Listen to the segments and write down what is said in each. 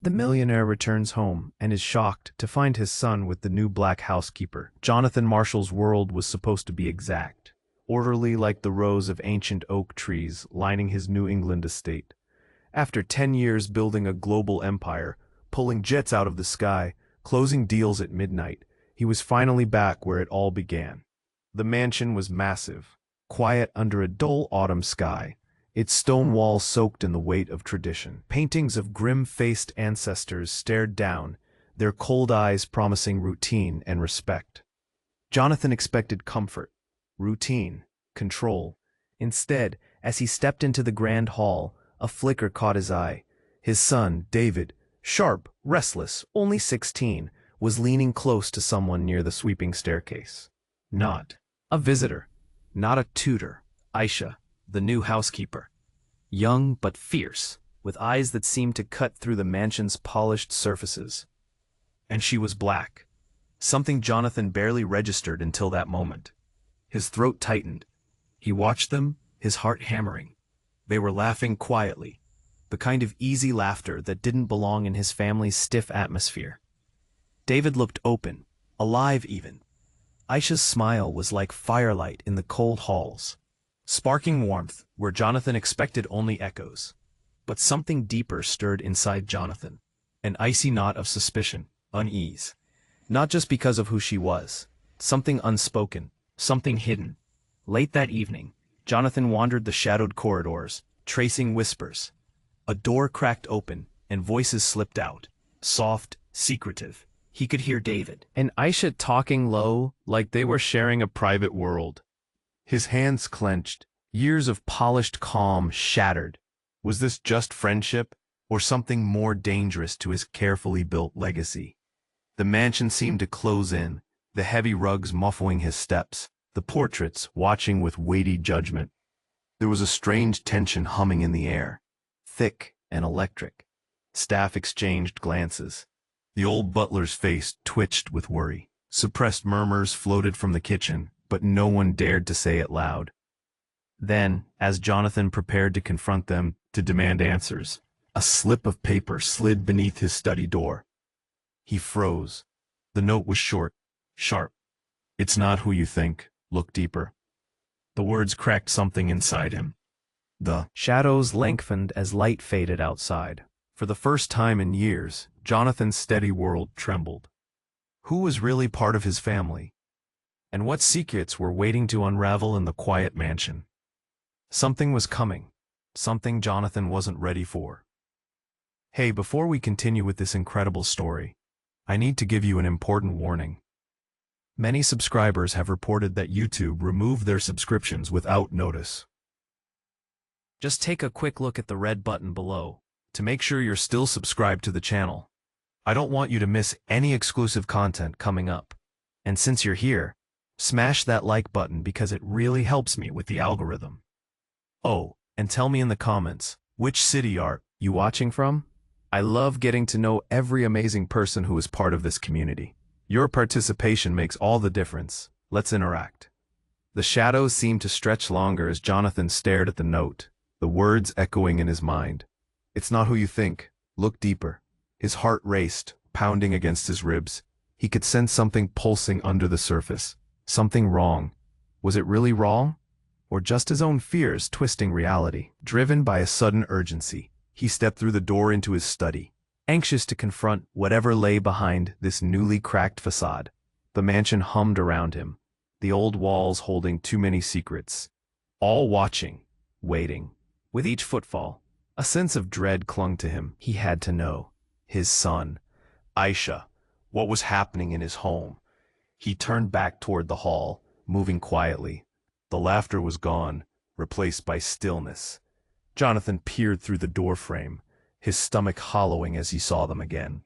The millionaire returns home and is shocked to find his son with the new black housekeeper. Jonathan Marshall's world was supposed to be exact, orderly like the rows of ancient oak trees lining his New England estate. After 10 years building a global empire, pulling jets out of the sky, closing deals at midnight, he was finally back where it all began. The mansion was massive, quiet under a dull autumn sky, its stone walls soaked in the weight of tradition. Paintings of grim-faced ancestors stared down, their cold eyes promising routine and respect. Jonathan expected comfort, routine, control. Instead, as he stepped into the grand hall, a flicker caught his eye. His son, David, sharp, restless, only 16, was leaning close to someone near the sweeping staircase. Not a visitor, not a tutor. Aisha, the new housekeeper. Young but fierce, with eyes that seemed to cut through the mansion's polished surfaces. And she was black. Something Jonathan barely registered until that moment. His throat tightened. He watched them, his heart hammering. They were laughing quietly, the kind of easy laughter that didn't belong in his family's stiff atmosphere. David looked open, alive even. Aisha's smile was like firelight in the cold halls, sparking warmth where Jonathan expected only echoes. But something deeper stirred inside Jonathan, an icy knot of suspicion, unease. Not just because of who she was, something unspoken, something hidden. Late that evening, Jonathan wandered the shadowed corridors, tracing whispers. A door cracked open, and voices slipped out, soft, secretive. He could hear David and Aisha talking low, like they were sharing a private world. His hands clenched, years of polished calm shattered. Was this just friendship, or something more dangerous to his carefully built legacy? The mansion seemed to close in, the heavy rugs muffling his steps, the portraits watching with weighty judgment. There was a strange tension humming in the air, thick and electric. Staff exchanged glances. The old butler's face twitched with worry. Suppressed murmurs floated from the kitchen, but no one dared to say it loud. Then, as Jonathan prepared to confront them, to demand answers, a slip of paper slid beneath his study door. He froze. The note was short, sharp. "It's not who you think. Look deeper." The words cracked something inside him. The shadows lengthened as light faded outside. For the first time in years, Jonathan's steady world trembled. Who was really part of his family? And what secrets were waiting to unravel in the quiet mansion? Something was coming, something Jonathan wasn't ready for. Hey, before we continue with this incredible story, I need to give you an important warning. Many subscribers have reported that YouTube removed their subscriptions without notice. Just take a quick look at the red button below to make sure you're still subscribed to the channel. I don't want you to miss any exclusive content coming up. And since you're here, smash that like button because it really helps me with the algorithm. Oh, and tell me in the comments, which city are you watching from? I love getting to know every amazing person who is part of this community. Your participation makes all the difference. Let's interact. The shadows seemed to stretch longer as Jonathan stared at the note, the words echoing in his mind. "It's not who you think. Look deeper." His heart raced, pounding against his ribs. He could sense something pulsing under the surface. Something wrong. Was it really wrong? Or just his own fears twisting reality? Driven by a sudden urgency, he stepped through the door into his study, anxious to confront whatever lay behind this newly cracked facade. The mansion hummed around him, the old walls holding too many secrets. All watching, waiting. With each footfall, a sense of dread clung to him. He had to know. His son, Aisha, what was happening in his home? He turned back toward the hall, moving quietly. The laughter was gone, replaced by stillness. Jonathan peered through the doorframe, his stomach hollowing as he saw them again.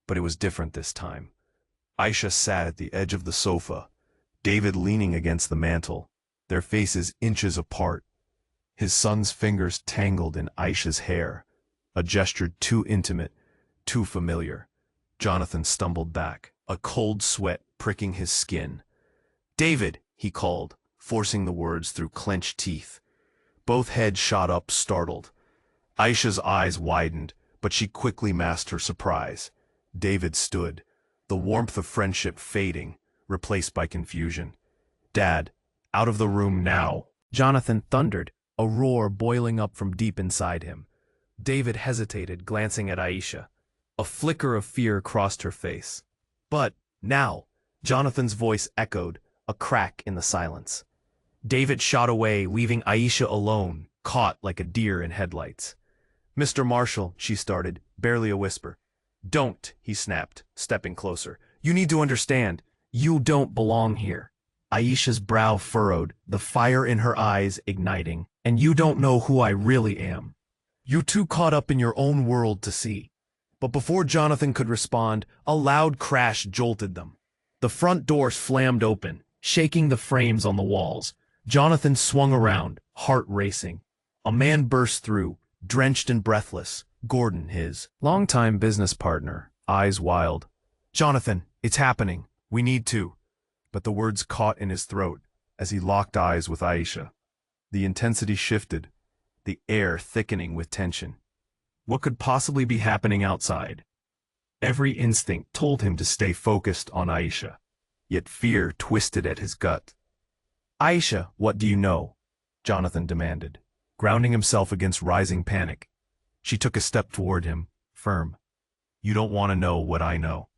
But it was different this time. Aisha sat at the edge of the sofa, David leaning against the mantel, their faces inches apart. His son's fingers tangled in Aisha's hair, a gesture too intimate, too familiar. Jonathan stumbled back, a cold sweat pricking his skin. "David," he called, forcing the words through clenched teeth. Both heads shot up, startled. Aisha's eyes widened, but she quickly masked her surprise. David stood, the warmth of friendship fading, replaced by confusion. "Dad, out of the room now!" Jonathan thundered, a roar boiling up from deep inside him. David hesitated, glancing at Aisha. A flicker of fear crossed her face. "But, now!" Jonathan's voice echoed, a crack in the silence. David shot away, leaving Aisha alone, caught like a deer in headlights. "Mr. Marshall," she started, barely a whisper. "Don't," he snapped, stepping closer. "You need to understand. You don't belong here." Aisha's brow furrowed, the fire in her eyes igniting. "And you don't know who I really am. You're too caught up in your own world to see." But before Jonathan could respond, a loud crash jolted them. The front door slammed open, shaking the frames on the walls. Jonathan swung around, heart racing. A man burst through, drenched and breathless. Gordon, his longtime business partner, eyes wild. "Jonathan, it's happening. We need to." But the words caught in his throat as he locked eyes with Aisha. The intensity shifted, the air thickening with tension. What could possibly be happening outside? Every instinct told him to stay focused on Aisha, yet fear twisted at his gut. "Aisha, what do you know?" Jonathan demanded, grounding himself against rising panic. She took a step toward him, firm. "You don't want to know what I know.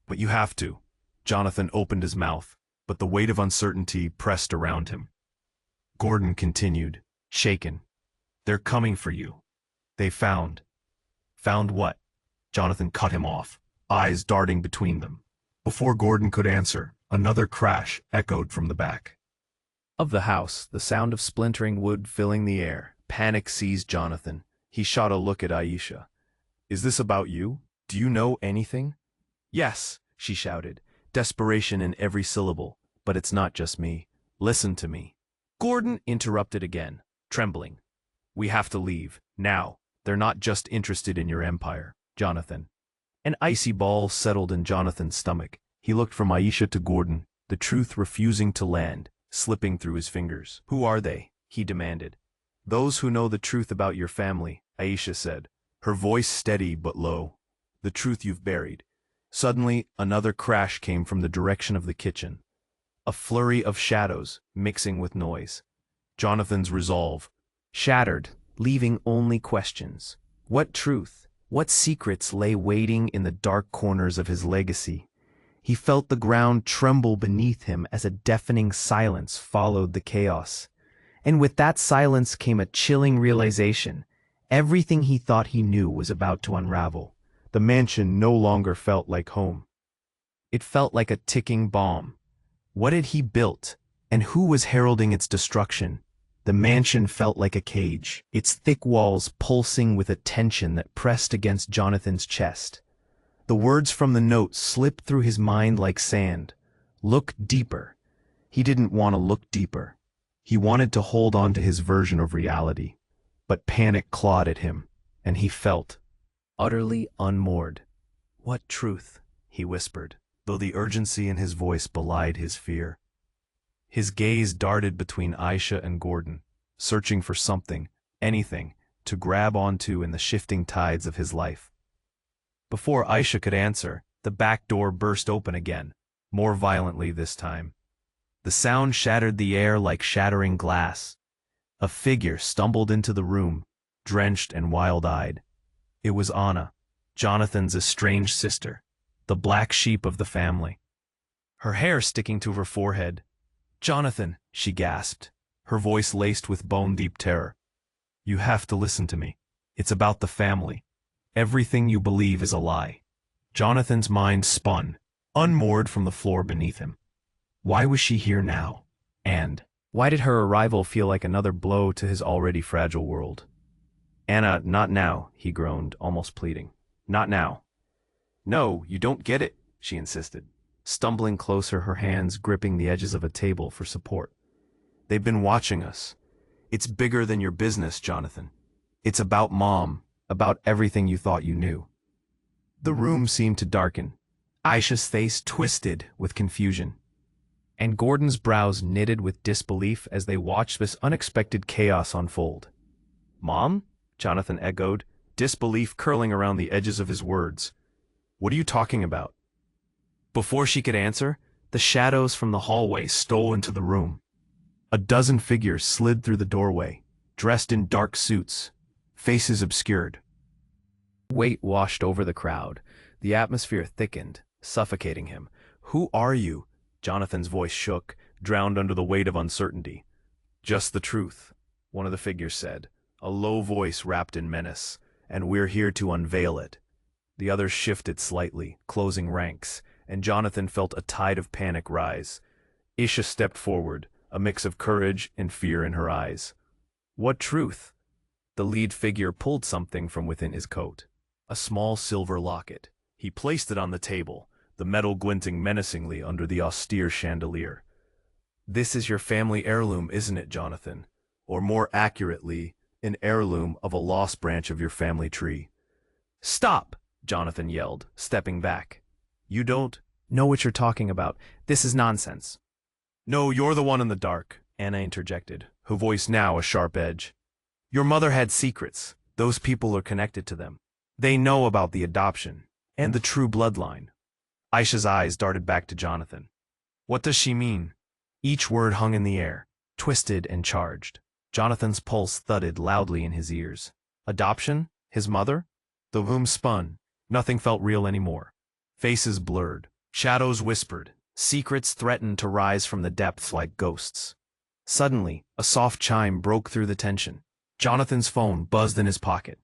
But you have to." Jonathan opened his mouth, but the weight of uncertainty pressed around him. Gordon continued, shaken. "They're coming for you. They found." "Found what?" Jonathan cut him off, eyes darting between them. Before Gordon could answer, another crash echoed from the back of the house, the sound of splintering wood filling the air. Panic seized Jonathan. He shot a look at Aisha. "Is this about you? Do you know anything?" "Yes," she shouted, desperation in every syllable. "But it's not just me. Listen to me." Gordon interrupted again, trembling. "We have to leave, now. They're not just interested in your empire, Jonathan." An icy ball settled in Jonathan's stomach. He looked from Aisha to Gordon, the truth refusing to land, slipping through his fingers. "Who are they?" he demanded. "Those who know the truth about your family," Aisha said, her voice steady but low. "The truth you've buried." Suddenly, another crash came from the direction of the kitchen. A flurry of shadows, mixing with noise. Jonathan's resolve shattered, leaving only questions. What truth, what secrets lay waiting in the dark corners of his legacy? He felt the ground tremble beneath him as a deafening silence followed the chaos. And with that silence came a chilling realization. Everything he thought he knew was about to unravel. The mansion no longer felt like home. It felt like a ticking bomb. What had he built, and who was heralding its destruction? The mansion felt like a cage, its thick walls pulsing with a tension that pressed against Jonathan's chest. The words from the note slipped through his mind like sand. Look deeper. He didn't want to look deeper. He wanted to hold on to his version of reality. But panic clawed at him, and he felt utterly unmoored. "What truth?" he whispered, though the urgency in his voice belied his fear. His gaze darted between Aisha and Gordon, searching for something, anything, to grab onto in the shifting tides of his life. Before Aisha could answer, the back door burst open again, more violently this time. The sound shattered the air like shattering glass. A figure stumbled into the room, drenched and wild-eyed. It was Anna, Jonathan's estranged sister, the black sheep of the family. Her hair sticking to her forehead. "Jonathan," she gasped, her voice laced with bone-deep terror. "You have to listen to me. It's about the family. Everything you believe is a lie." Jonathan's mind spun, unmoored from the floor beneath him. Why was she here now? And why did her arrival feel like another blow to his already fragile world? "Anna, not now," he groaned, almost pleading. "Not now." "No, you don't get it," she insisted, stumbling closer, her hands gripping the edges of a table for support. "They've been watching us. It's bigger than your business, Jonathan. It's about Mom, about everything you thought you knew." The room seemed to darken. Aisha's face twisted with confusion, and Gordon's brows knitted with disbelief as they watched this unexpected chaos unfold. "Mom?" Jonathan echoed, disbelief curling around the edges of his words. "What are you talking about?" Before she could answer, the shadows from the hallway stole into the room. A dozen figures slid through the doorway, dressed in dark suits, faces obscured. Weight washed over the crowd. The atmosphere thickened, suffocating him. "Who are you?" Jonathan's voice shook, drowned under the weight of uncertainty. "Just the truth," one of the figures said, a low voice wrapped in menace. "And we're here to unveil it." The others shifted slightly, closing ranks, and Jonathan felt a tide of panic rise. Isha stepped forward, a mix of courage and fear in her eyes. "What truth?" The lead figure pulled something from within his coat. A small silver locket. He placed it on the table, the metal glinting menacingly under the austere chandelier. "This is your family heirloom, isn't it, Jonathan? Or more accurately, an heirloom of a lost branch of your family tree." "Stop!" Jonathan yelled, stepping back. "You don't know what you're talking about. This is nonsense." "No, you're the one in the dark," Anna interjected, her voice now a sharp edge. "Your mother had secrets. Those people are connected to them. They know about the adoption and the true bloodline." Aisha's eyes darted back to Jonathan. "What does she mean?" Each word hung in the air, twisted and charged. Jonathan's pulse thudded loudly in his ears. Adoption? His mother? The room spun. Nothing felt real anymore. Faces blurred. Shadows whispered. Secrets threatened to rise from the depths like ghosts. Suddenly, a soft chime broke through the tension. Jonathan's phone buzzed in his pocket.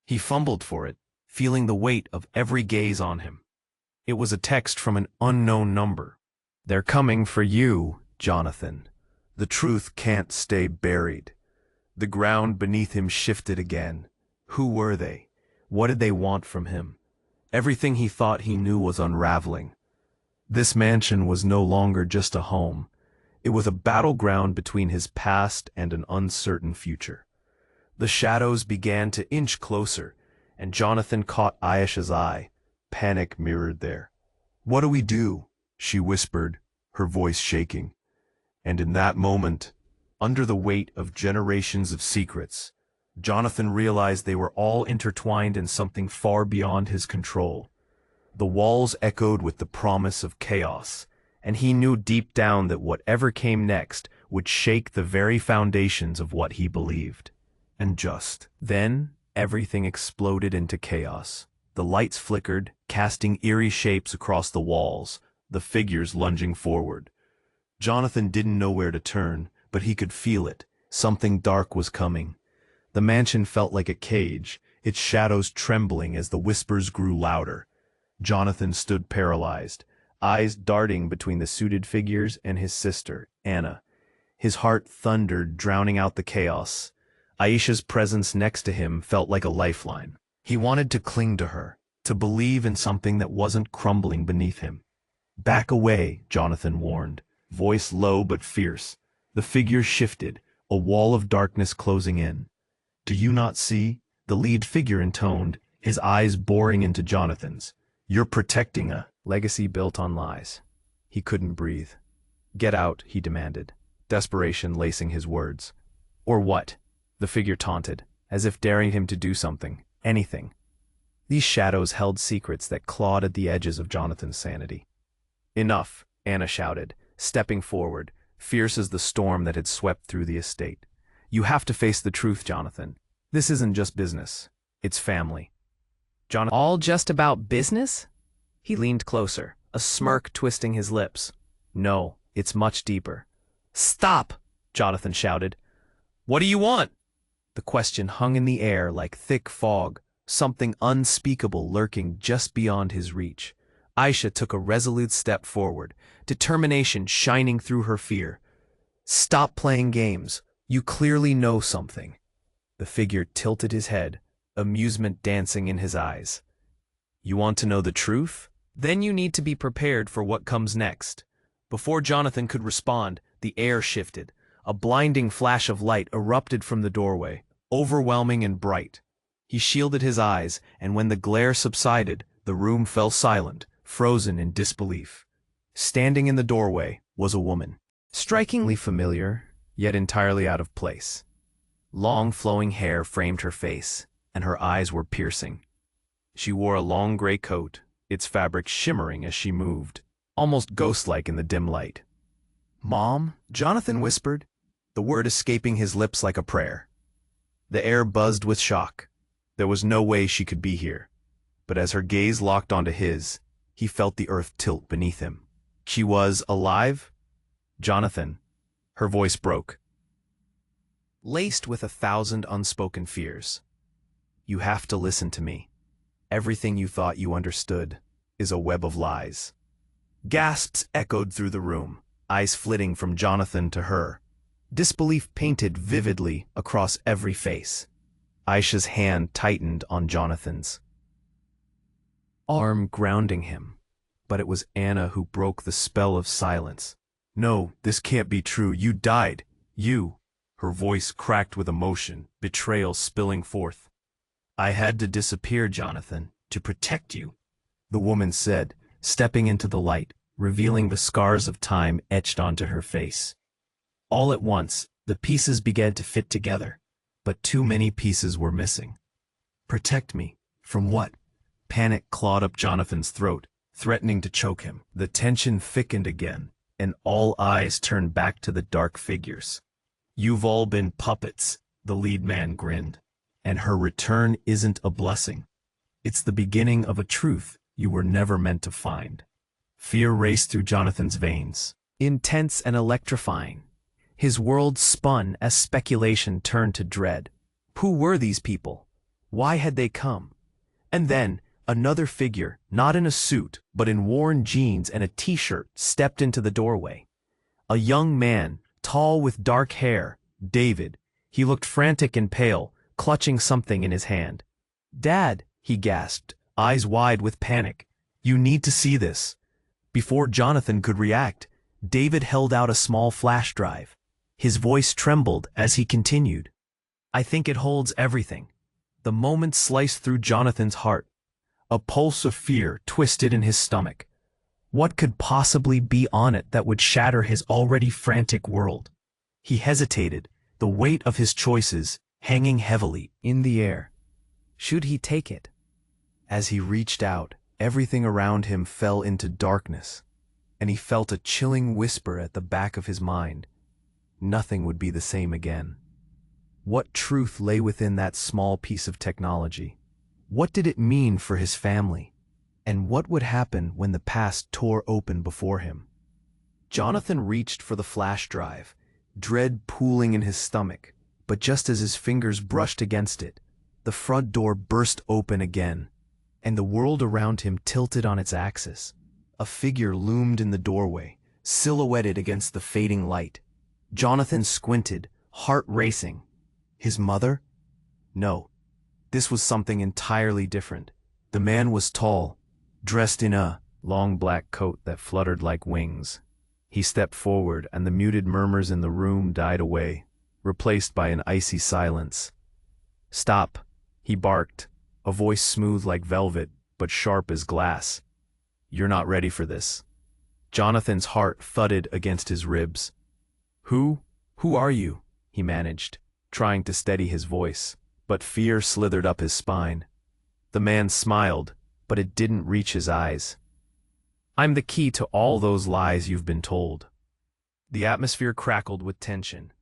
He fumbled for it, feeling the weight of every gaze on him. It was a text from an unknown number. "They're coming for you, Jonathan. The truth can't stay buried." The ground beneath him shifted again. Who were they? What did they want from him? Everything he thought he knew was unraveling. This mansion was no longer just a home. It was a battleground between his past and an uncertain future. The shadows began to inch closer, and Jonathan caught Aisha's eye, panic mirrored there. "What do we do?" she whispered, her voice shaking. And in that moment, under the weight of generations of secrets, Jonathan realized they were all intertwined in something far beyond his control. The walls echoed with the promise of chaos, and he knew deep down that whatever came next would shake the very foundations of what he believed. And just then, everything exploded into chaos. The lights flickered, casting eerie shapes across the walls, the figures lunging forward. Jonathan didn't know where to turn, but he could feel it. Something dark was coming. The mansion felt like a cage, its shadows trembling as the whispers grew louder. Jonathan stood paralyzed, eyes darting between the suited figures and his sister, Anna. His heart thundered, drowning out the chaos. Aisha's presence next to him felt like a lifeline. He wanted to cling to her, to believe in something that wasn't crumbling beneath him. "Back away," Jonathan warned, voice low but fierce. The figure shifted, a wall of darkness closing in. "Do you not see?" the lead figure intoned, his eyes boring into Jonathan's. "You're protecting a legacy built on lies." He couldn't breathe. "Get out," he demanded, desperation lacing his words. "Or what?" the figure taunted, as if daring him to do something, anything. These shadows held secrets that clawed at the edges of Jonathan's sanity. "Enough," Anna shouted, stepping forward, fierce as the storm that had swept through the estate. "You have to face the truth, Jonathan. This isn't just business. It's family." "All just about business?" He leaned closer, a smirk twisting his lips. "No, it's much deeper." "Stop!" Jonathan shouted. "What do you want?" The question hung in the air like thick fog, something unspeakable lurking just beyond his reach. Aisha took a resolute step forward, determination shining through her fear. "Stop playing games. You clearly know something." The figure tilted his head, amusement dancing in his eyes. "You want to know the truth? Then you need to be prepared for what comes next." Before Jonathan could respond, the air shifted. A blinding flash of light erupted from the doorway, overwhelming and bright. He shielded his eyes, and when the glare subsided, the room fell silent, frozen in disbelief. Standing in the doorway was a woman, strikingly familiar, yet entirely out of place. Long flowing hair framed her face, and her eyes were piercing. She wore a long gray coat, its fabric shimmering as she moved, almost ghost-like in the dim light. "Mom?" Jonathan whispered, the word escaping his lips like a prayer. The air buzzed with shock. There was no way she could be here. But as her gaze locked onto his, he felt the earth tilt beneath him. She was alive? Jonathan. Her voice broke, laced with 1,000 unspoken fears. "You have to listen to me. Everything you thought you understood is a web of lies." Gasps echoed through the room, eyes flitting from Jonathan to her. Disbelief painted vividly across every face. Aisha's hand tightened on Jonathan's arm, grounding him. But it was Anna who broke the spell of silence. "No, this can't be true. You died. You." Her voice cracked with emotion, betrayal spilling forth. "I had to disappear, Jonathan, to protect you," the woman said, stepping into the light, revealing the scars of time etched onto her face. All at once, the pieces began to fit together, but too many pieces were missing. "Protect me? From what?" Panic clawed up Jonathan's throat, threatening to choke him. The tension thickened again, and all eyes turned back to the dark figures. "You've all been puppets," the lead man grinned, "and her return isn't a blessing. It's the beginning of a truth you were never meant to find." Fear raced through Jonathan's veins, intense and electrifying. His world spun as speculation turned to dread. Who were these people? Why had they come? And then, another figure, not in a suit, but in worn jeans and a t-shirt, stepped into the doorway. A young man, tall with dark hair, David. He looked frantic and pale, clutching something in his hand. "Dad," he gasped, eyes wide with panic. "You need to see this." Before Jonathan could react, David held out a small flash drive. His voice trembled as he continued. "I think it holds everything." The moment sliced through Jonathan's heart. A pulse of fear twisted in his stomach. What could possibly be on it that would shatter his already frantic world? He hesitated, the weight of his choices hanging heavily in the air. Should he take it? As he reached out, everything around him fell into darkness, and he felt a chilling whisper at the back of his mind. Nothing would be the same again. What truth lay within that small piece of technology? What did it mean for his family? And what would happen when the past tore open before him? Jonathan reached for the flash drive, dread pooling in his stomach, but just as his fingers brushed against it, the front door burst open again, and the world around him tilted on its axis. A figure loomed in the doorway, silhouetted against the fading light. Jonathan squinted, heart racing. His mother? No. This was something entirely different. The man was tall, dressed in a long black coat that fluttered like wings. He stepped forward, and the muted murmurs in the room died away, replaced by an icy silence. "Stop," he barked, a voice smooth like velvet, but sharp as glass. "You're not ready for this." Jonathan's heart thudded against his ribs. Who are you?" he managed, trying to steady his voice, but fear slithered up his spine. The man smiled, but it didn't reach his eyes. "I'm the key to all those lies you've been told." The atmosphere crackled with tension.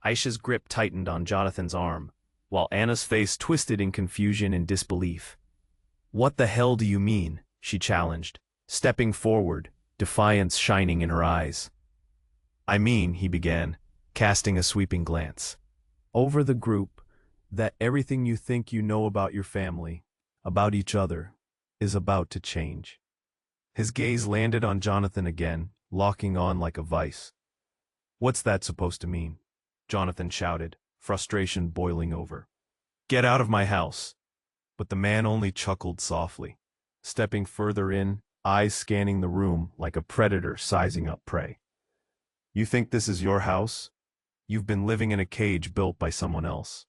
Aisha's grip tightened on Jonathan's arm, while Anna's face twisted in confusion and disbelief. "What the hell do you mean?" she challenged, stepping forward, defiance shining in her eyes. "I mean," he began, casting a sweeping glance over the group, "that everything you think you know about your family, about each other, is about to change." His gaze landed on Jonathan again, locking on like a vice. "What's that supposed to mean?" Jonathan shouted, frustration boiling over. "Get out of my house." But the man only chuckled softly, stepping further in, eyes scanning the room like a predator sizing up prey. "You think this is your house? You've been living in a cage built by someone else."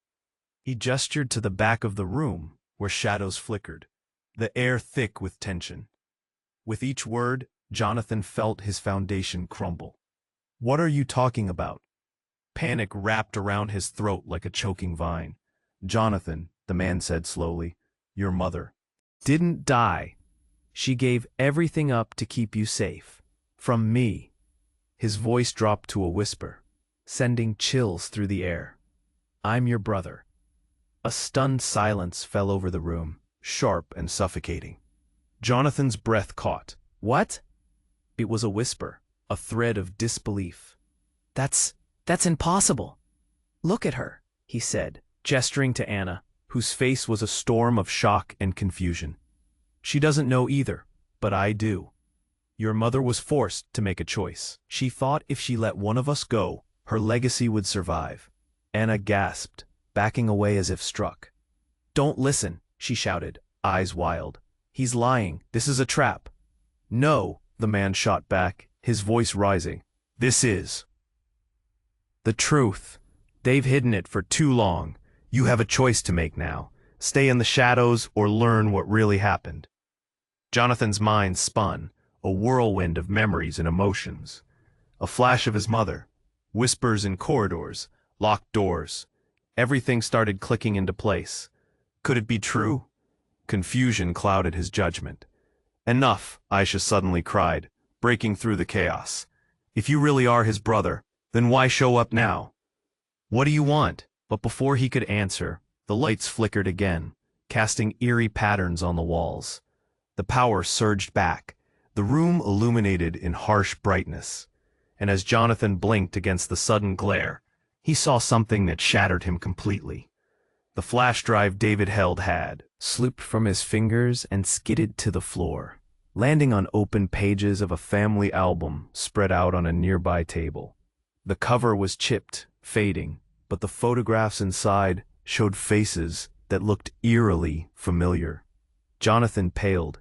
He gestured to the back of the room, where shadows flickered, the air thick with tension. With each word, Jonathan felt his foundation crumble. "What are you talking about?" Panic wrapped around his throat like a choking vine. "Jonathan, the man said slowly. Your mother didn't die. She gave everything up to keep you safe. From me. His voice dropped to a whisper, sending chills through the air. I'm your brother. A stunned silence fell over the room, sharp and suffocating. Jonathan's breath caught. What? It was a whisper, a thread of disbelief. That's impossible. Look at her, he said, gesturing to Anna, whose face was a storm of shock and confusion. She doesn't know either, but I do. Your mother was forced to make a choice. She thought if she let one of us go, her legacy would survive. Anna gasped, backing away as if struck. Don't listen, she shouted, eyes wild. He's lying. This is a trap. No, the man shot back, his voice rising. This is the truth. They've hidden it for too long. You have a choice to make now. Stay in the shadows or learn what really happened. Jonathan's mind spun, a whirlwind of memories and emotions. A flash of his mother, whispers in corridors, locked doors. Everything started clicking into place. Could it be true? Confusion clouded his judgment. Enough, Aisha suddenly cried, breaking through the chaos. If you really are his brother, then why show up now? What do you want? But before he could answer, the lights flickered again, casting eerie patterns on the walls. The power surged back, the room illuminated in harsh brightness. And as Jonathan blinked against the sudden glare, he saw something that shattered him completely. The flash drive David held had slipped from his fingers and skidded to the floor, landing on open pages of a family album spread out on a nearby table. The cover was chipped, fading, but the photographs inside showed faces that looked eerily familiar. Jonathan paled.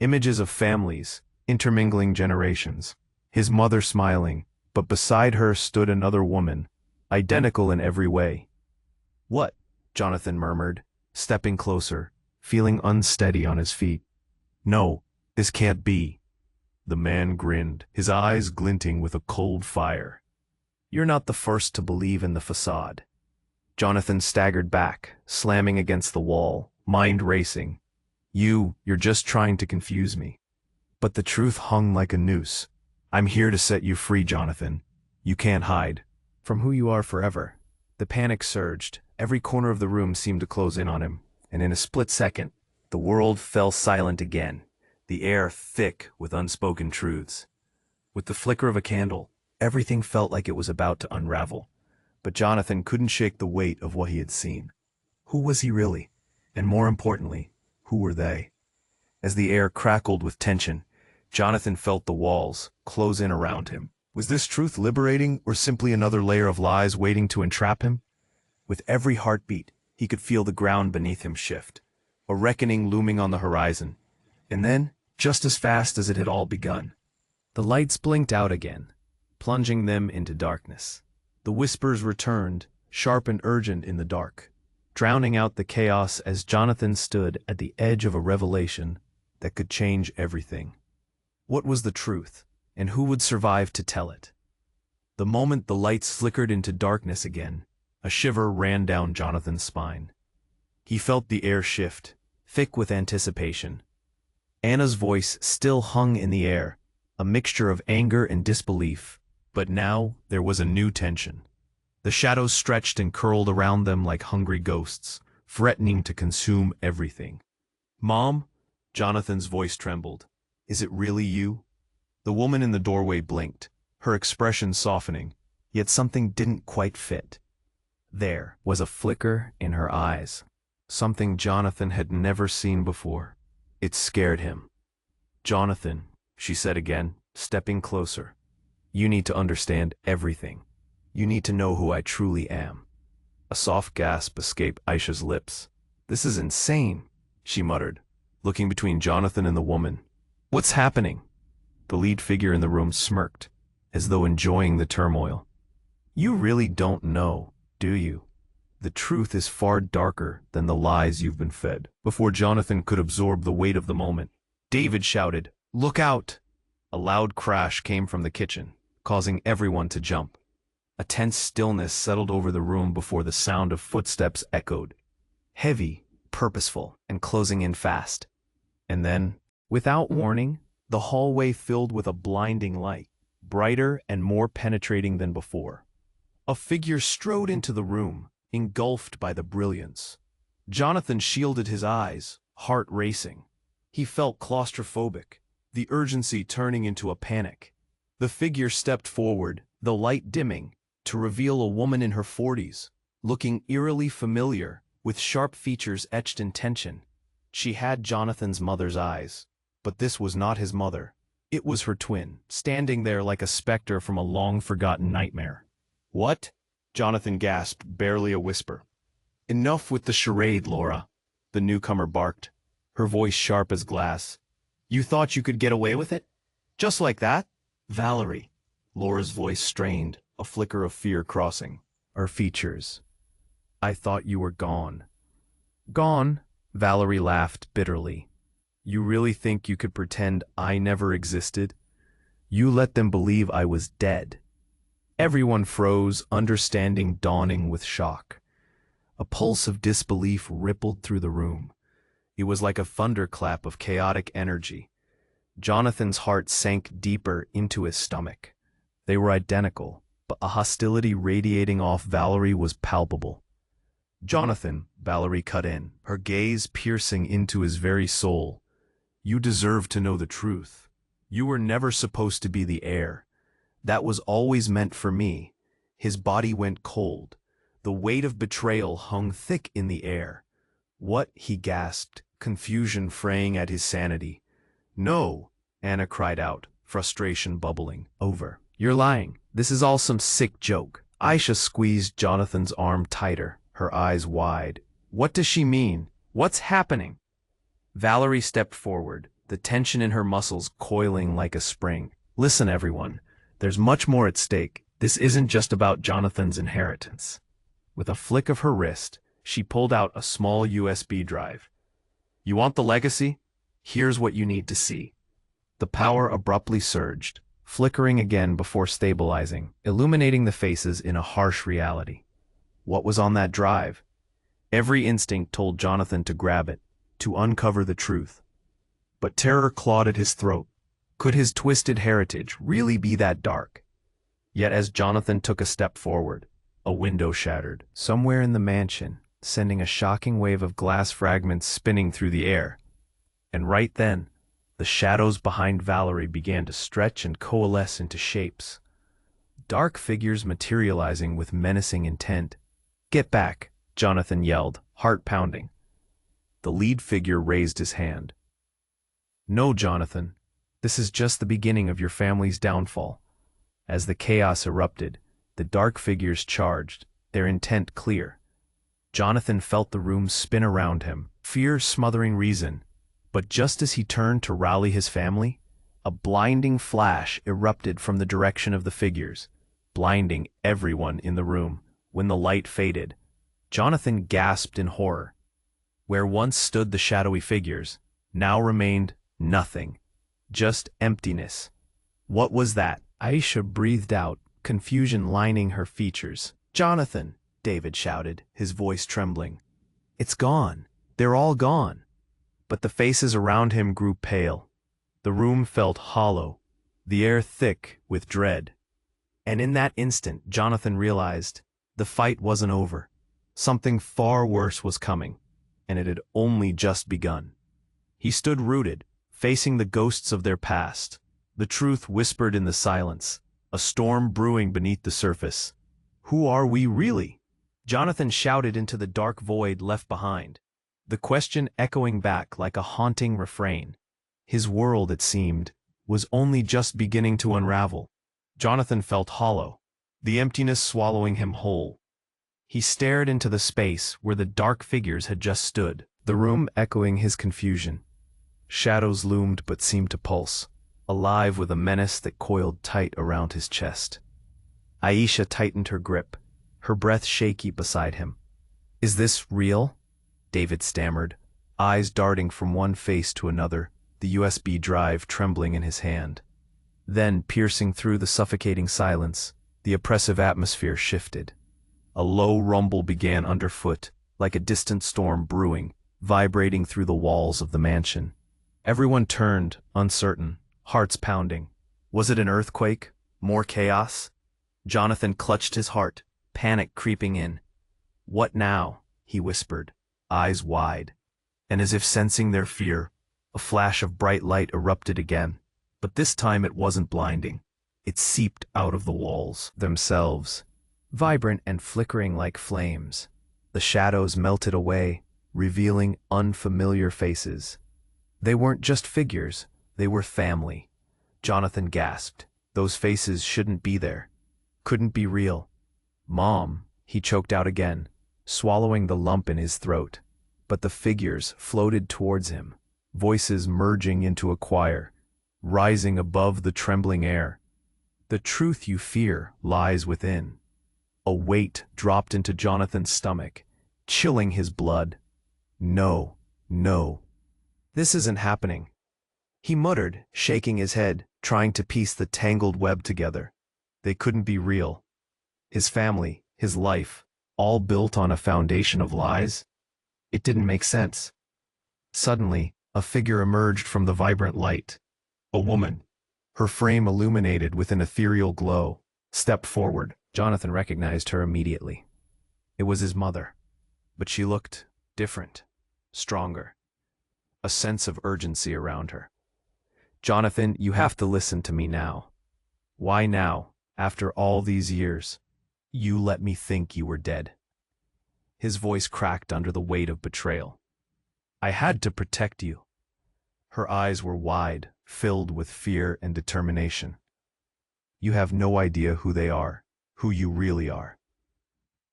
Images of families, intermingling generations. His mother smiling, but beside her stood another woman, identical in every way. What? Jonathan murmured, stepping closer, feeling unsteady on his feet. No, this can't be. The man grinned, his eyes glinting with a cold fire. You're not the first to believe in the facade. Jonathan staggered back, slamming against the wall, mind racing. You're just trying to confuse me. But the truth hung like a noose. I'm here to set you free, Jonathan. You can't hide from who you are forever. The panic surged. Every corner of the room seemed to close in on him, and in a split second, the world fell silent again, the air thick with unspoken truths. With the flicker of a candle, everything felt like it was about to unravel. But Jonathan couldn't shake the weight of what he had seen. Who was he really? And more importantly, who were they? As the air crackled with tension, Jonathan felt the walls close in around him. Was this truth liberating or simply another layer of lies waiting to entrap him? With every heartbeat, he could feel the ground beneath him shift, a reckoning looming on the horizon. And then, just as fast as it had all begun, the lights blinked out again, plunging them into darkness. The whispers returned, sharp and urgent in the dark, drowning out the chaos as Jonathan stood at the edge of a revelation that could change everything. What was the truth, and who would survive to tell it? The moment the lights flickered into darkness again, a shiver ran down Jonathan's spine. He felt the air shift, thick with anticipation. Anna's voice still hung in the air, a mixture of anger and disbelief, but now there was a new tension. The shadows stretched and curled around them like hungry ghosts, threatening to consume everything. Mom? Jonathan's voice trembled. Is it really you? The woman in the doorway blinked, her expression softening, yet something didn't quite fit. There was a flicker in her eyes, something Jonathan had never seen before. It scared him. Jonathan, she said again, stepping closer. You need to understand everything. You need to know who I truly am. A soft gasp escaped Aisha's lips. This is insane, she muttered, looking between Jonathan and the woman. What's happening? The lead figure in the room smirked, as though enjoying the turmoil. You really don't know, do you? The truth is far darker than the lies you've been fed. Before Jonathan could absorb the weight of the moment, David shouted, "Look out!" A loud crash came from the kitchen, causing everyone to jump. A tense stillness settled over the room before the sound of footsteps echoed. Heavy, purposeful and closing in fast. And then, without warning, the hallway filled with a blinding light, brighter and more penetrating than before. A figure strode into the room, engulfed by the brilliance. Jonathan shielded his eyes, heart racing. He felt claustrophobic, the urgency turning into a panic. The figure stepped forward, the light dimming, to reveal a woman in her 40s, looking eerily familiar, with sharp features etched in tension. She had Jonathan's mother's eyes, but this was not his mother. It was her twin, standing there like a specter from a long-forgotten nightmare. "What?" Jonathan gasped, barely a whisper. "Enough with the charade, Laura," the newcomer barked, her voice sharp as glass. "You thought you could get away with it? Just like that?" "Valerie," Laura's voice strained, a flicker of fear crossing her features. "I thought you were gone." "Gone?" Valerie laughed bitterly. "You really think you could pretend I never existed? You let them believe I was dead." Everyone froze, understanding dawning with shock. A pulse of disbelief rippled through the room. It was like a thunderclap of chaotic energy. Jonathan's heart sank deeper into his stomach. They were identical, but a hostility radiating off Valerie was palpable. "Jonathan," Valerie cut in, her gaze piercing into his very soul, "you deserve to know the truth. You were never supposed to be the heir. That was always meant for me." His body went cold. The weight of betrayal hung thick in the air. "What?" he gasped, confusion fraying at his sanity. "No," Anna cried out, frustration bubbling over. "You're lying. This is all some sick joke." Aisha squeezed Jonathan's arm tighter, her eyes wide. "What does she mean? What's happening?" Valerie stepped forward, the tension in her muscles coiling like a spring. "Listen, everyone. There's much more at stake. This isn't just about Jonathan's inheritance." With a flick of her wrist, she pulled out a small USB drive. "You want the legacy? Here's what you need to see." The power abruptly surged, flickering again before stabilizing, illuminating the faces in a harsh reality. What was on that drive? Every instinct told Jonathan to grab it, to uncover the truth. But terror clawed at his throat. Could his twisted heritage really be that dark? Yet as Jonathan took a step forward, a window shattered, somewhere in the mansion, sending a shocking wave of glass fragments spinning through the air. And right then, the shadows behind Valerie began to stretch and coalesce into shapes. Dark figures materializing with menacing intent. "Get back," Jonathan yelled, heart pounding. The lead figure raised his hand. "No, Jonathan. This is just the beginning of your family's downfall." As the chaos erupted, the dark figures charged, their intent clear. Jonathan felt the room spin around him, fear smothering reason. But just as he turned to rally his family, a blinding flash erupted from the direction of the figures, blinding everyone in the room. When the light faded, Jonathan gasped in horror. Where once stood the shadowy figures, now remained nothing, just emptiness. "What was that?" Aisha breathed out, confusion lining her features. "Jonathan," David shouted, his voice trembling. "It's gone. They're all gone." But the faces around him grew pale. The room felt hollow, the air thick with dread. And in that instant, Jonathan realized the fight wasn't over. Something far worse was coming, and it had only just begun. He stood rooted, facing the ghosts of their past. The truth whispered in the silence, a storm brewing beneath the surface. "Who are we really?" Jonathan shouted into the dark void left behind, the question echoing back like a haunting refrain. His world, it seemed, was only just beginning to unravel. Jonathan felt hollow, the emptiness swallowing him whole. He stared into the space where the dark figures had just stood, the room echoing his confusion. Shadows loomed but seemed to pulse, alive with a menace that coiled tight around his chest. Aisha tightened her grip, her breath shaky beside him. "Is this real?" David stammered, eyes darting from one face to another, the USB drive trembling in his hand. Then, piercing through the suffocating silence, the oppressive atmosphere shifted. A low rumble began underfoot, like a distant storm brewing, vibrating through the walls of the mansion. Everyone turned, uncertain, hearts pounding. Was it an earthquake? More chaos? Jonathan clutched his heart, panic creeping in. "What now?" he whispered, eyes wide. And as if sensing their fear, a flash of bright light erupted again. But this time it wasn't blinding. It seeped out of the walls themselves, vibrant and flickering like flames. The shadows melted away, revealing unfamiliar faces. They weren't just figures, they were family. Jonathan gasped. Those faces shouldn't be there. Couldn't be real. "Mom," he choked out again, swallowing the lump in his throat. But the figures floated towards him, voices merging into a choir, rising above the trembling air. "The truth you fear lies within." A weight dropped into Jonathan's stomach, chilling his blood. "No, no. This isn't happening," he muttered, shaking his head, trying to piece the tangled web together. They couldn't be real. His family, his life, all built on a foundation of lies. It didn't make sense. Suddenly, a figure emerged from the vibrant light. A woman, her frame illuminated with an ethereal glow, stepped forward. Jonathan recognized her immediately. It was his mother. But she looked different, stronger. A sense of urgency around her. "Jonathan, you have to listen to me now." "Why now, after all these years? You let me think you were dead." His voice cracked under the weight of betrayal. "I had to protect you." Her eyes were wide, filled with fear and determination. "You have no idea who they are, who you really are."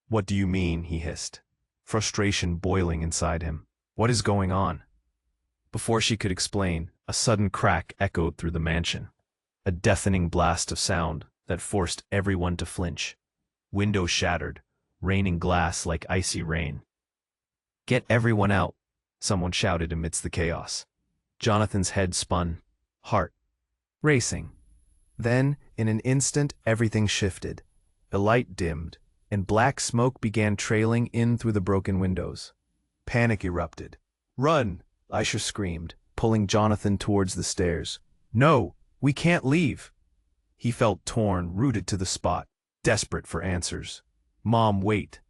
"What do you mean?" he hissed, frustration boiling inside him. "What is going on?" Before she could explain, a sudden crack echoed through the mansion. A deafening blast of sound that forced everyone to flinch. Windows shattered, raining glass like icy rain. "Get everyone out," someone shouted amidst the chaos. Jonathan's head spun, heart racing. Then, in an instant, everything shifted. The light dimmed, and black smoke began trailing in through the broken windows. Panic erupted. "Run!" Aisha screamed, pulling Jonathan towards the stairs. "No, we can't leave." He felt torn, rooted to the spot, desperate for answers. "Mom, wait."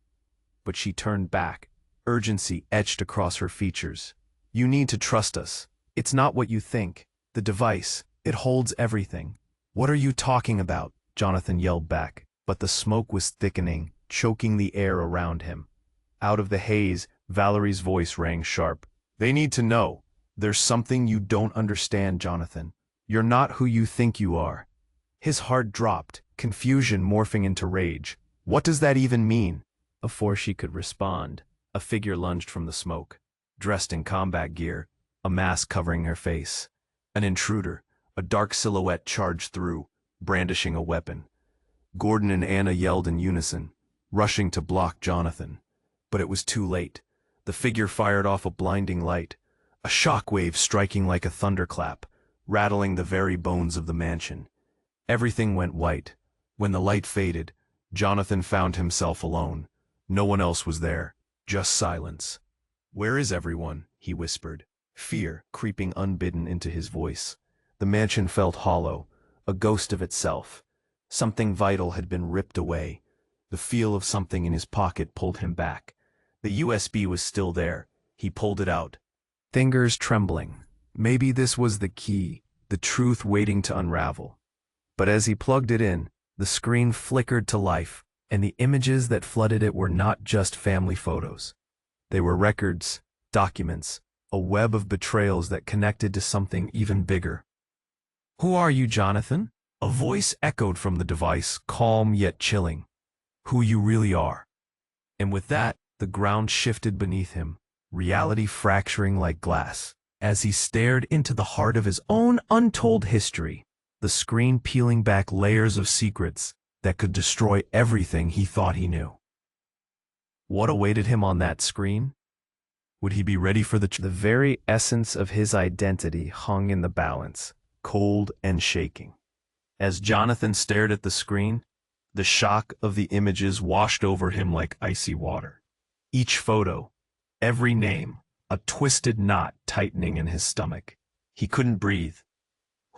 But she turned back, urgency etched across her features. "You need to trust us. It's not what you think. The device, it holds everything." "What are you talking about?" Jonathan yelled back, but the smoke was thickening, choking the air around him. Out of the haze, Valerie's voice rang sharp. "They need to know. There's something you don't understand, Jonathan. You're not who you think you are." His heart dropped, confusion morphing into rage. "What does that even mean?" Before she could respond, a figure lunged from the smoke, dressed in combat gear, a mask covering her face. An intruder, a dark silhouette charged through, brandishing a weapon. Gordon and Anna yelled in unison, rushing to block Jonathan. But it was too late. The figure fired off a blinding light, a shockwave striking like a thunderclap, rattling the very bones of the mansion. Everything went white. When the light faded, Jonathan found himself alone. No one else was there, just silence. "Where is everyone?" he whispered, fear creeping unbidden into his voice. The mansion felt hollow, a ghost of itself. Something vital had been ripped away. The feel of something in his pocket pulled him back. The USB was still there. He pulled it out, fingers trembling. Maybe this was the key, the truth waiting to unravel. But as he plugged it in, the screen flickered to life, and the images that flooded it were not just family photos. They were records, documents, a web of betrayals that connected to something even bigger. "Who are you, Jonathan?" A voice echoed from the device, calm yet chilling. "Who you really are." And with that, the ground shifted beneath him, reality fracturing like glass. As he stared into the heart of his own untold history, the screen peeling back layers of secrets that could destroy everything he thought he knew. What awaited him on that screen? Would he be ready for the very essence of his identity hung in the balance, cold and shaking. As Jonathan stared at the screen, the shock of the images washed over him like icy water. Each photo, every name, a twisted knot tightening in his stomach. He couldn't breathe.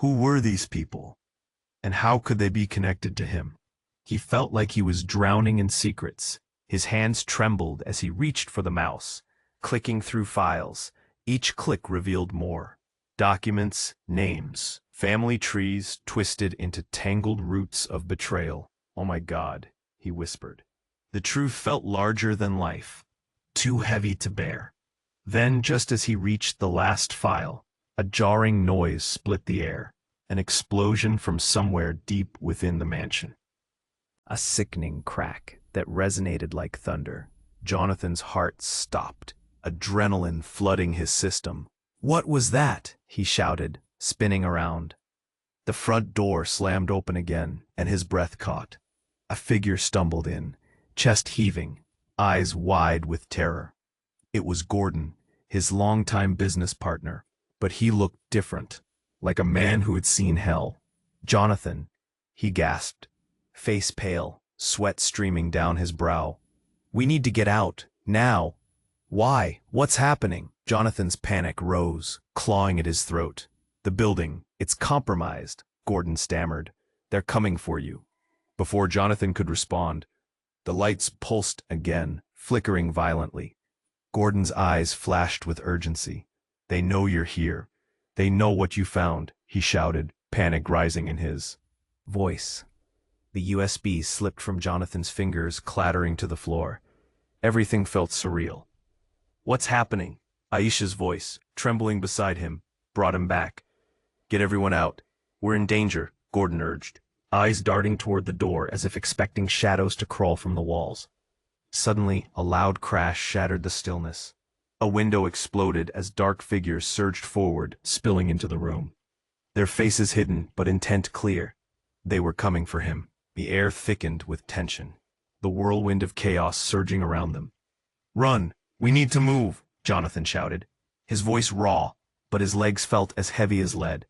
Who were these people? And how could they be connected to him? He felt like he was drowning in secrets. His hands trembled as he reached for the mouse, clicking through files. Each click revealed more. Documents, names, family trees twisted into tangled roots of betrayal. "Oh my God," he whispered. The truth felt larger than life, too heavy to bear. Then, just as he reached the last file, a jarring noise split the air, an explosion from somewhere deep within the mansion. A sickening crack that resonated like thunder. Jonathan's heart stopped, adrenaline flooding his system. "What was that?" he shouted, spinning around. The front door slammed open again, and his breath caught. A figure stumbled in, chest heaving, eyes wide with terror. It was Gordon, his longtime business partner, but he looked different, like a man who had seen hell. "Jonathan," he gasped, face pale, sweat streaming down his brow. "We need to get out, now." "Why? What's happening?" Jonathan's panic rose, clawing at his throat. "The building, it's compromised," Gordon stammered. "They're coming for you." Before Jonathan could respond, the lights pulsed again, flickering violently. Gordon's eyes flashed with urgency. "They know you're here. They know what you found," he shouted, panic rising in his voice. The USB slipped from Jonathan's fingers, clattering to the floor. Everything felt surreal. "What's happening?" Aisha's voice, trembling beside him, brought him back. "Get everyone out. We're in danger," Gordon urged, eyes darting toward the door as if expecting shadows to crawl from the walls. Suddenly, a loud crash shattered the stillness. A window exploded as dark figures surged forward, spilling into the room. Their faces hidden, but intent clear. They were coming for him. The air thickened with tension, the whirlwind of chaos surging around them. "Run! We need to move!" Jonathan shouted, his voice raw, but his legs felt as heavy as lead.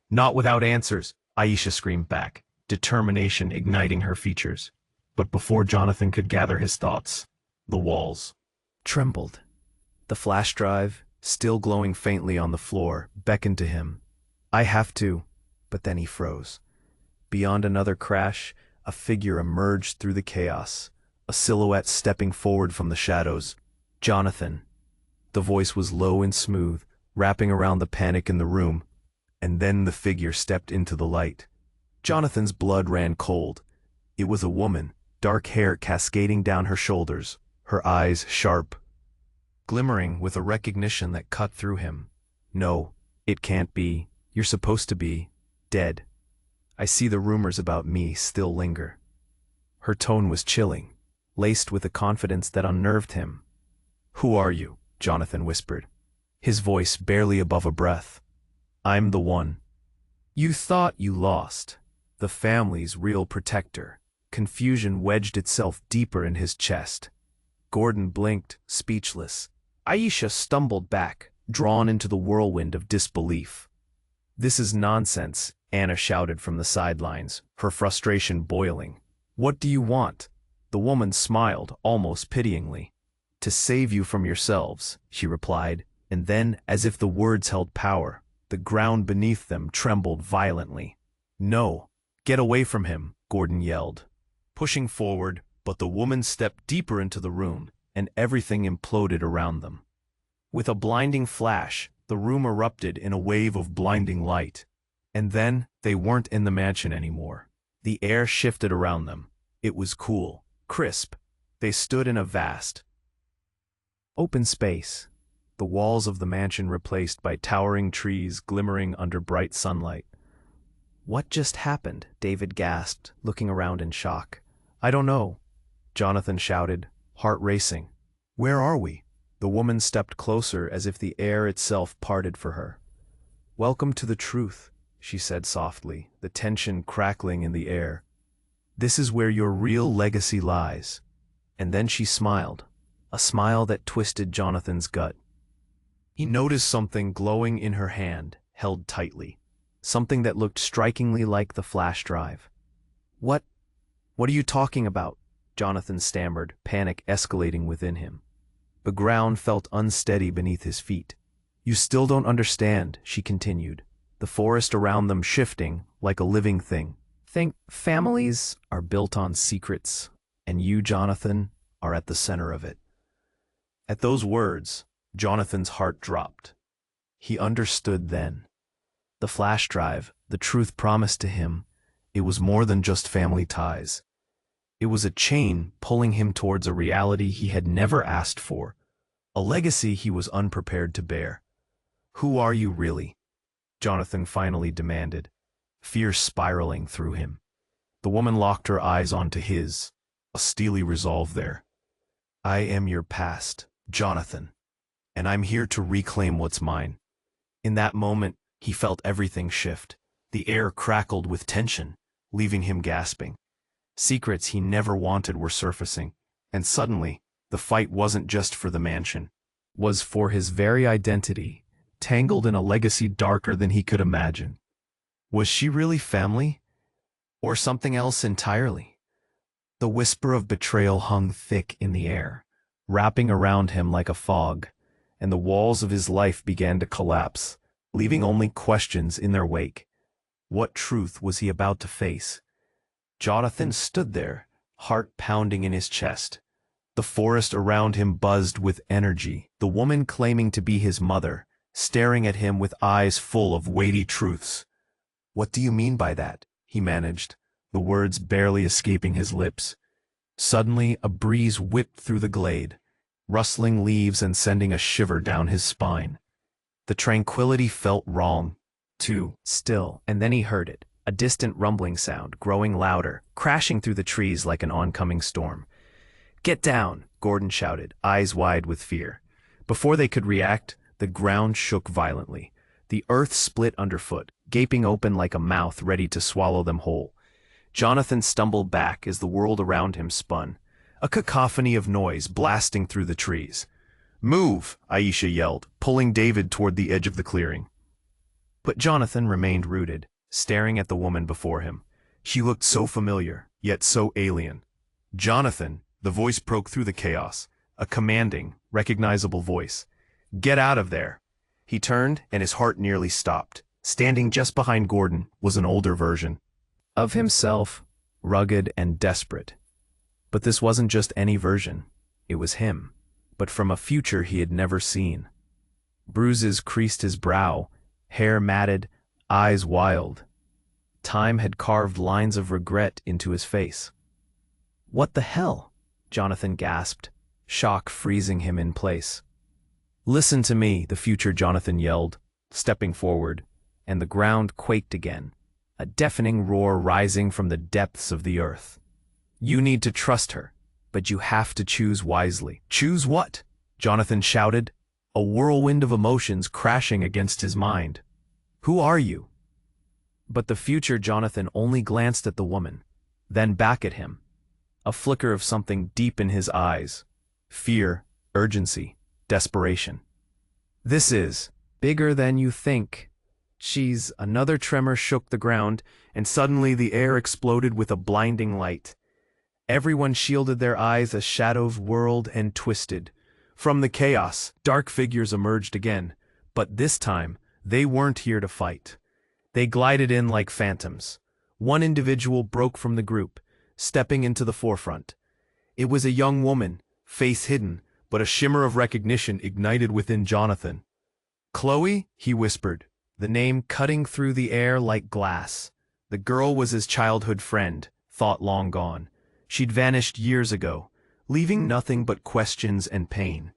"Not without answers," Aisha screamed back, determination igniting her features. But before Jonathan could gather his thoughts, the walls trembled. The flash drive, still glowing faintly on the floor, beckoned to him. "I have to," but then he froze. Beyond another crash, a figure emerged through the chaos, a silhouette stepping forward from the shadows. "Jonathan." The voice was low and smooth, wrapping around the panic in the room, and then the figure stepped into the light. Jonathan's blood ran cold. It was a woman, dark hair cascading down her shoulders, her eyes sharp, glimmering with a recognition that cut through him. "No, it can't be. You're supposed to be dead. I see the rumors about me still linger." Her tone was chilling, laced with a confidence that unnerved him. "Who are you?" Jonathan whispered, his voice barely above a breath. "I'm the one. You thought you lost. The family's real protector." Confusion wedged itself deeper in his chest. Gordon blinked, speechless. Aisha stumbled back, drawn into the whirlwind of disbelief. "This is nonsense," Anna shouted from the sidelines, her frustration boiling. "What do you want?" The woman smiled, almost pityingly. "To save you from yourselves," she replied, and then, as if the words held power, the ground beneath them trembled violently. "No! Get away from him!" Gordon yelled, pushing forward, but the woman stepped deeper into the room, and everything imploded around them. With a blinding flash, the room erupted in a wave of blinding light. And then, they weren't in the mansion anymore. The air shifted around them. It was cool, crisp. They stood in a vast, open space, the walls of the mansion replaced by towering trees glimmering under bright sunlight. "What just happened?" David gasped, looking around in shock. "I don't know," Jonathan shouted, heart racing. "Where are we?" The woman stepped closer as if the air itself parted for her. "Welcome to the truth," she said softly, the tension crackling in the air. "This is where your real legacy lies." And then she smiled, a smile that twisted Jonathan's gut. He noticed something glowing in her hand, held tightly. Something that looked strikingly like the flash drive. What are you talking about?" Jonathan stammered, panic escalating within him. The ground felt unsteady beneath his feet. You still don't understand, she continued, the forest around them shifting like a living thing. Think families are built on secrets, and you, Jonathan, are at the center of it. At those words, Jonathan's heart dropped. He understood then. The flash drive, the truth promised to him, it was more than just family ties. It was a chain pulling him towards a reality he had never asked for, a legacy he was unprepared to bear. Who are you really? Jonathan finally demanded, fear spiraling through him. The woman locked her eyes onto his, a steely resolve there. I am your past, Jonathan, and I'm here to reclaim what's mine. In that moment, he felt everything shift. The air crackled with tension, leaving him gasping. Secrets he never wanted were surfacing, and suddenly, the fight wasn't just for the mansion, was for his very identity, tangled in a legacy darker than he could imagine. Was she really family? Or something else entirely? The whisper of betrayal hung thick in the air, wrapping around him like a fog, and the walls of his life began to collapse, leaving only questions in their wake. What truth was he about to face? Jonathan stood there, heart pounding in his chest. The forest around him buzzed with energy, the woman claiming to be his mother, staring at him with eyes full of weighty truths. What do you mean by that? He managed, the words barely escaping his lips. Suddenly, a breeze whipped through the glade, rustling leaves and sending a shiver down his spine. The tranquility felt wrong, too, still, and then he heard it, a distant rumbling sound, growing louder, crashing through the trees like an oncoming storm. Get down, Gordon shouted, eyes wide with fear. Before they could react, the ground shook violently. The earth split underfoot, gaping open like a mouth ready to swallow them whole. Jonathan stumbled back as the world around him spun, a cacophony of noise blasting through the trees. Move, Aisha yelled, pulling David toward the edge of the clearing. But Jonathan remained rooted, staring at the woman before him. She looked so familiar, yet so alien. Jonathan, the voice broke through the chaos, a commanding, recognizable voice. Get out of there. He turned, and his heart nearly stopped. Standing just behind Gordon was an older version of himself, rugged and desperate. But this wasn't just any version. It was him, but from a future he had never seen. Bruises creased his brow, hair matted, eyes wild. Time had carved lines of regret into his face. What the hell? Jonathan gasped, shock freezing him in place. Listen to me, the future Jonathan yelled, stepping forward, and the ground quaked again, a deafening roar rising from the depths of the earth. You need to trust her, but you have to choose wisely. Choose what? Jonathan shouted, a whirlwind of emotions crashing against his mind. Who are you? But the future Jonathan only glanced at the woman, then back at him. A flicker of something deep in his eyes. Fear, urgency, desperation. This is bigger than you think. Another tremor shook the ground, and suddenly the air exploded with a blinding light. Everyone shielded their eyes as shadows whirled and twisted. From the chaos, dark figures emerged again, but this time, they weren't here to fight. They glided in like phantoms. One individual broke from the group, stepping into the forefront. It was a young woman, face hidden, but a shimmer of recognition ignited within Jonathan. Chloe, he whispered, the name cutting through the air like glass. The girl was his childhood friend, thought long gone. She'd vanished years ago, leaving nothing but questions and pain.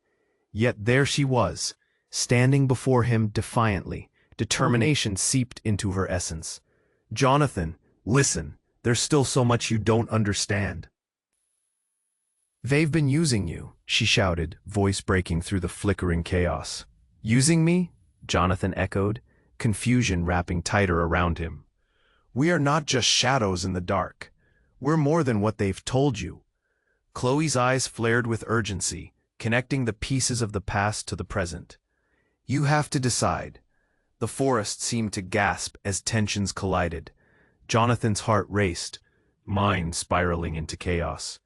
Yet there she was, standing before him defiantly. Determination seeped into her essence. Jonathan, listen, there's still so much you don't understand. They've been using you, she shouted, voice breaking through the flickering chaos. Using me? Jonathan echoed, confusion wrapping tighter around him. We are not just shadows in the dark. We're more than what they've told you. Chloe's eyes flared with urgency, connecting the pieces of the past to the present. You have to decide. The forest seemed to gasp as tensions collided. Jonathan's heart raced, mind spiraling into chaos.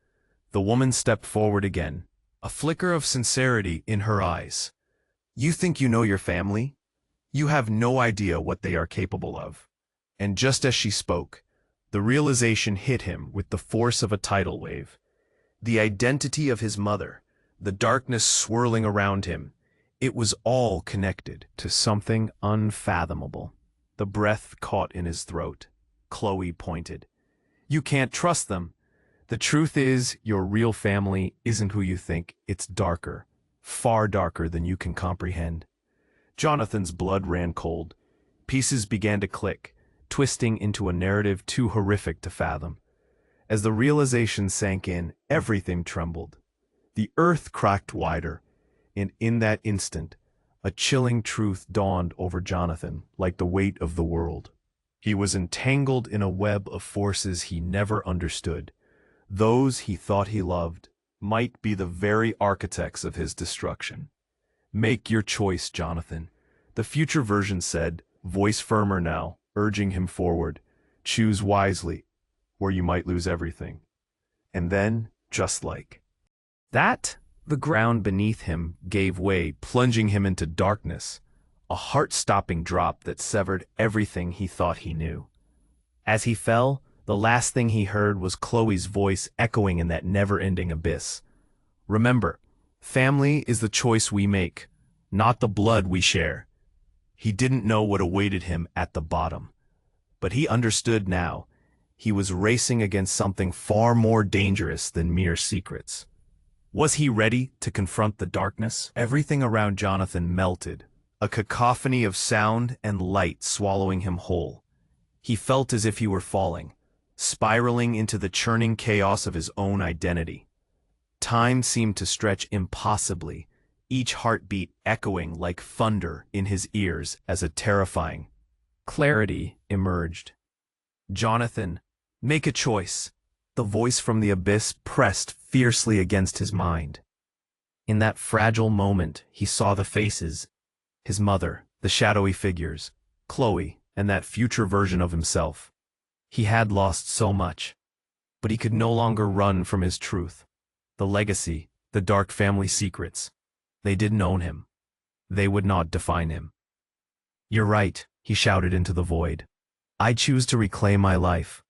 The woman stepped forward again, a flicker of sincerity in her eyes. You think you know your family? You have no idea what they are capable of. And just as she spoke, the realization hit him with the force of a tidal wave. The identity of his mother, the darkness swirling around him, it was all connected to something unfathomable. The breath caught in his throat. Chloe pointed. You can't trust them. The truth is, your real family isn't who you think. It's darker, far darker than you can comprehend. Jonathan's blood ran cold. Pieces began to click, twisting into a narrative too horrific to fathom. As the realization sank in, everything trembled. The earth cracked wider, and in that instant, a chilling truth dawned over Jonathan like the weight of the world. He was entangled in a web of forces he never understood. Those he thought he loved might be the very architects of his destruction. Make your choice, Jonathan, the future version said, voice firmer now, urging him forward. Choose wisely, or you might lose everything. And then, just like that, the ground beneath him gave way, plunging him into darkness, a heart-stopping drop that severed everything he thought he knew. As he fell, the last thing he heard was Chloe's voice echoing in that never-ending abyss. Remember, family is the choice we make, not the blood we share. He didn't know what awaited him at the bottom, but he understood now. He was racing against something far more dangerous than mere secrets. Was he ready to confront the darkness? Everything around Jonathan melted, a cacophony of sound and light swallowing him whole. He felt as if he were falling, spiraling into the churning chaos of his own identity. Time seemed to stretch impossibly, each heartbeat echoing like thunder in his ears as a terrifying clarity emerged. Jonathan, make a choice. The voice from the abyss pressed fiercely against his mind. In that fragile moment, he saw the faces, his mother, the shadowy figures, Chloe, and that future version of himself. He had lost so much, but he could no longer run from his truth. The legacy, the dark family secrets. They didn't own him. They would not define him. You're right, he shouted into the void. I choose to reclaim my life.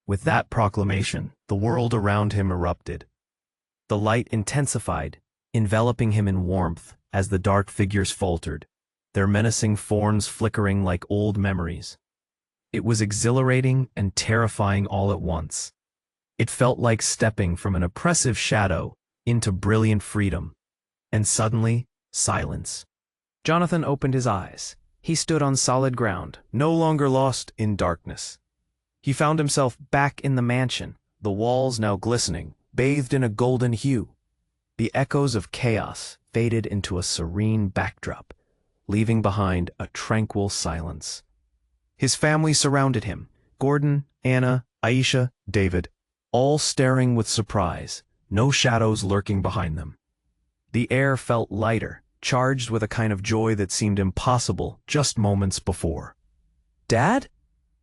With that proclamation, the world around him erupted. The light intensified, enveloping him in warmth as the dark figures faltered, their menacing forms flickering like old memories. It was exhilarating and terrifying all at once. It felt like stepping from an oppressive shadow into brilliant freedom. And suddenly, silence. Jonathan opened his eyes. He stood on solid ground, no longer lost in darkness. He found himself back in the mansion, the walls now glistening, bathed in a golden hue. The echoes of chaos faded into a serene backdrop, leaving behind a tranquil silence. His family surrounded him, Gordon, Anna, Aisha, David, all staring with surprise, no shadows lurking behind them. The air felt lighter, charged with a kind of joy that seemed impossible just moments before. Dad?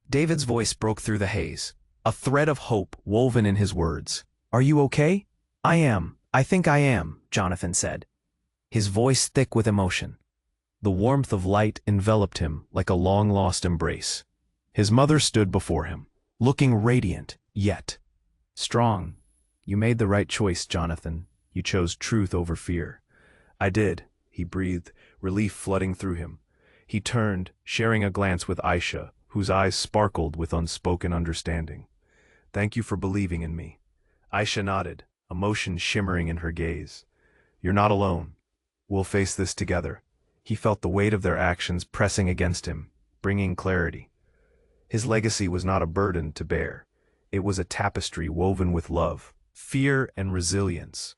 David's voice broke through the haze, a thread of hope woven in his words. Are you okay? I am. I think I am, Jonathan said, his voice thick with emotion. The warmth of light enveloped him like a long-lost embrace. His mother stood before him, looking radiant, yet strong. You made the right choice, Jonathan. You chose truth over fear. I did, he breathed, relief flooding through him. He turned, sharing a glance with Aisha, whose eyes sparkled with unspoken understanding. Thank you for believing in me. Aisha nodded, emotion shimmering in her gaze. You're not alone. We'll face this together. He felt the weight of their actions pressing against him, bringing clarity. His legacy was not a burden to bear. It was a tapestry woven with love, fear, and resilience.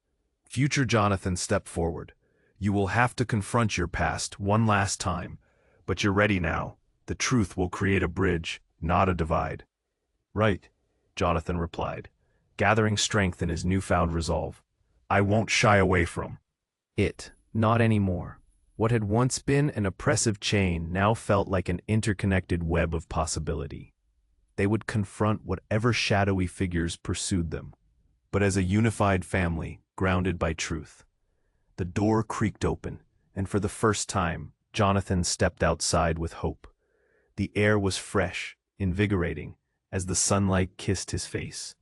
Future Jonathan stepped forward. You will have to confront your past one last time, but you're ready now. The truth will create a bridge, not a divide. Right, Jonathan replied, gathering strength in his newfound resolve. I won't shy away from it, not anymore. What had once been an oppressive chain now felt like an interconnected web of possibility. They would confront whatever shadowy figures pursued them, but as a unified family, grounded by truth. The door creaked open, and for the first time, Jonathan stepped outside with hope. The air was fresh, invigorating, as the sunlight kissed his face.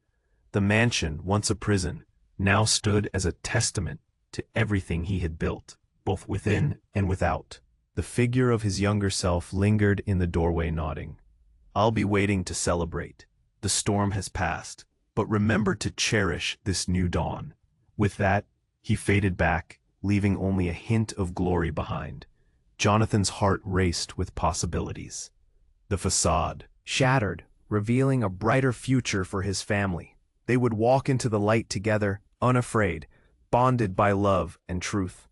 The mansion, once a prison, now stood as a testament to everything he had built, both within and without. The figure of his younger self lingered in the doorway nodding. "I'll be waiting to celebrate. The storm has passed, but remember to cherish this new dawn." With that, he faded back, leaving only a hint of glory behind. Jonathan's heart raced with possibilities. The facade shattered, revealing a brighter future for his family. They would walk into the light together, unafraid, bonded by love and truth.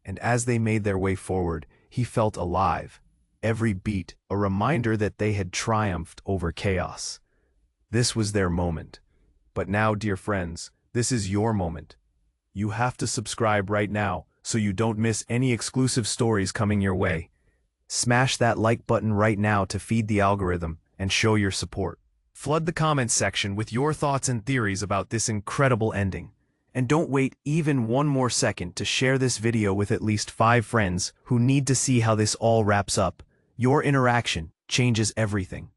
And as they made their way forward, he felt alive, every beat a reminder that they had triumphed over chaos. This was their moment. But now, dear friends, this is your moment. You have to subscribe right now so you don't miss any exclusive stories coming your way. Smash that like button right now to feed the algorithm and show your support. Flood the comments section with your thoughts and theories about this incredible ending. And don't wait even one more second to share this video with at least 5 friends who need to see how this all wraps up. Your interaction changes everything.